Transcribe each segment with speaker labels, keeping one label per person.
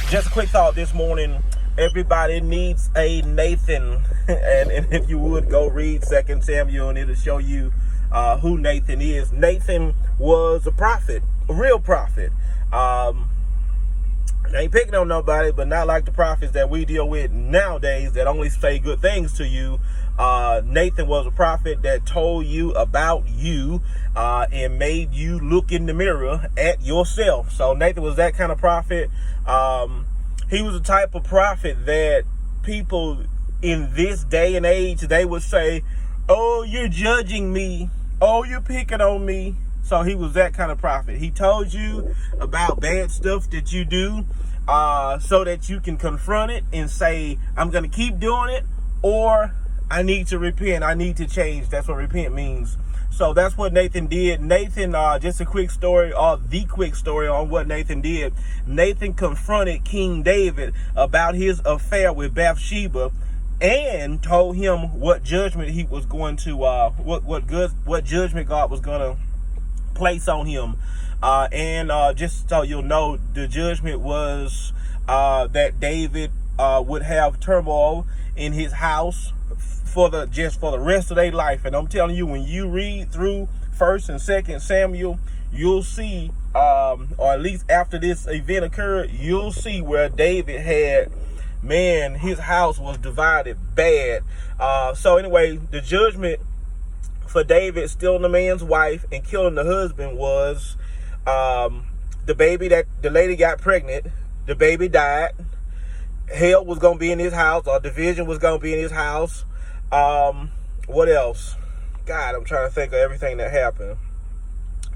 Speaker 1: Just a quick thought this morning. Everybody needs a Nathan. and if you would go read 2 Samuel, and it'll show you who Nathan is. Nathan was a prophet, a real prophet. I ain't picking on nobody, but not like the prophets that we deal with nowadays that only say good things to you. Nathan was a prophet that told you about you and made you look in the mirror at yourself. So Nathan was that kind of prophet. He was the type of prophet that people in this day and age, they would say, oh, you're judging me. Oh, you're picking on me. So he was that kind of prophet. He told you about bad stuff that you do so that you can confront it and say, I'm going to keep doing it, or I need to repent. I need to change. That's what repent means. So that's what Nathan did. Nathan, just a quick story, or the quick story on what Nathan did. Nathan confronted King David about his affair with Bathsheba and told him what judgment he was going to, what judgment God was going to place on him. Just so you'll know, the judgment was that David would have turmoil in his house for the rest of their life. And I'm telling you, when you read through 1 and 2 Samuel, you'll see, or at least after this event occurred, you'll see where David had, man, his house was divided bad. So anyway, the judgment for David stealing the man's wife and killing the husband was the baby that the lady got pregnant. The baby died. Hell was going to be in his house, or division was going to be in his house. What else? God, I'm trying to think of everything that happened.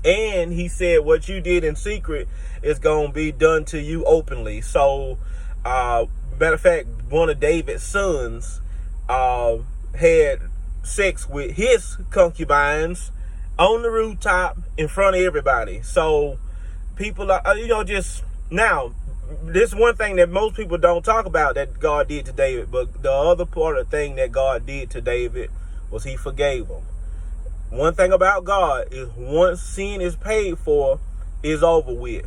Speaker 1: And he said, what you did in secret is going to be done to you openly. So, matter of fact, one of David's sons had sex with his concubines on the rooftop in front of everybody. So people are, just now, this one thing that most people don't talk about that God did to David, but the other part of the thing that God did to David was he forgave him. One thing about God is once sin is paid for, it's over with.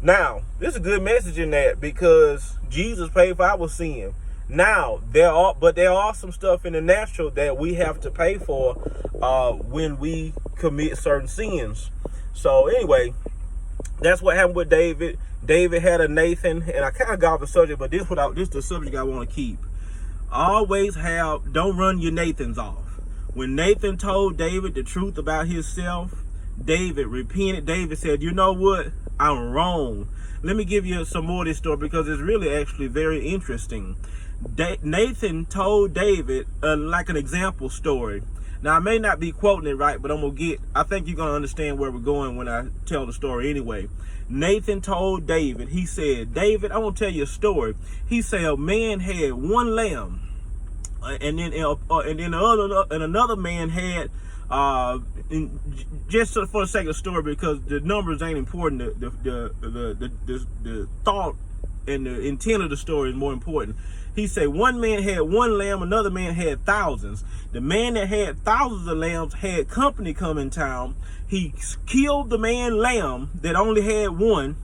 Speaker 1: Now, this is a good message in that, because Jesus paid for our sin. Now, there are some stuff in the natural that we have to pay for when we commit certain sins. So anyway, that's what happened with David. David had a Nathan, and I kind of got off the subject, but this is the subject I want to keep. Don't run your Nathans off. When Nathan told David the truth about himself, David repented. David said, you know what? I'm wrong. Let me give you some more of this story, because it's really actually very interesting. Nathan told David like an example story. Now, I may not be quoting it right, but I think you're going to understand where we're going when I tell the story anyway. Nathan told David, he said, David, I want to tell you a story. He said a man had one lamb, and then another man had, just for the sake of the story, because the numbers ain't important, the thought and the intent of the story is more important. He said one man had one lamb, another man had thousands. The man that had thousands of lambs had company come in town. He killed the man lamb that only had one.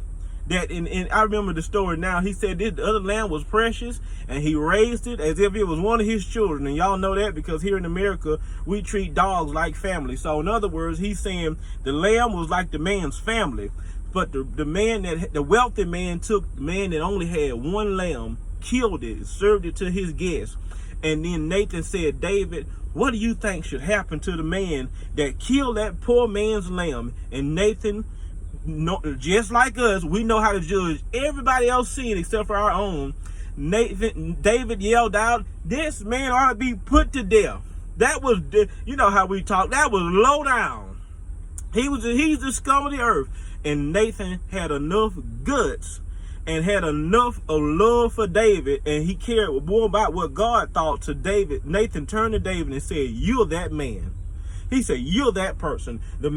Speaker 1: And I remember the story now. He said the other lamb was precious, and he raised it as if it was one of his children. And y'all know that because here in America, we treat dogs like family. So in other words, he's saying the lamb was like the man's family. But the wealthy man took the man that only had one lamb, killed it, served it to his guests. And then Nathan said, David, what do you think should happen to the man that killed that poor man's lamb? And Nathan, just like us, we know how to judge everybody else's sin except for our own. David yelled out, this man ought to be put to death. That was, you know how we talk, that was low down. He's the scum of the earth. And Nathan had enough guts and had enough of love for David, and he cared more about what God thought to David. Nathan turned to David and said, you're that man. He said, you're that person. The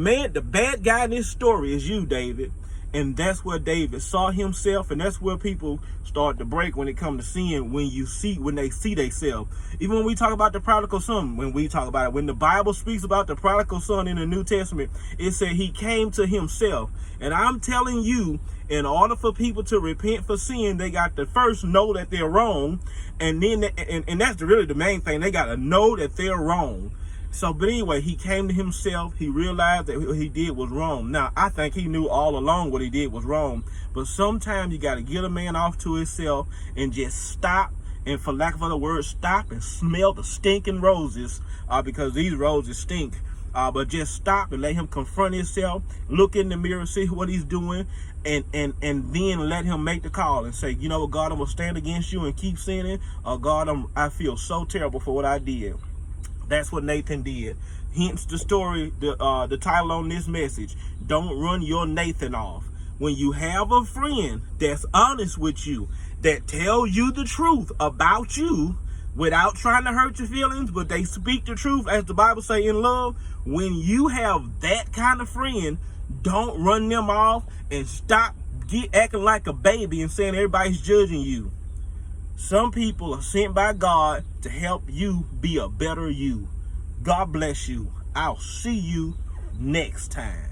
Speaker 1: bad guy in this story is you, David. And that's where David saw himself, and that's where people start to break when it comes to sin, when they see themselves. Even when we talk about the prodigal son, when the Bible speaks about the prodigal son in the New Testament, it said he came to himself. And I'm telling you, in order for people to repent for sin, they got to first know that they're wrong, and then and that's really the main thing. They got to know that they're wrong. So, but anyway, he came to himself. He realized that what he did was wrong. Now, I think he knew all along what he did was wrong. But sometimes you got to get a man off to himself and just stop. And for lack of other words, stop and smell the stinking roses, because these roses stink. But just stop and let him confront himself, look in the mirror, see what he's doing, and then let him make the call and say, you know what, God, I'm going to stand against you and keep sinning. God, I feel so terrible for what I did. That's what Nathan did. Hence the story, the title on this message, Don't Run Your Nathan Off. When you have a friend that's honest with you, that tells you the truth about you without trying to hurt your feelings, but they speak the truth, as the Bible say, in love. When you have that kind of friend, don't run them off and stop acting like a baby and saying everybody's judging you. Some people are sent by God to help you be a better you. God bless you. I'll see you next time.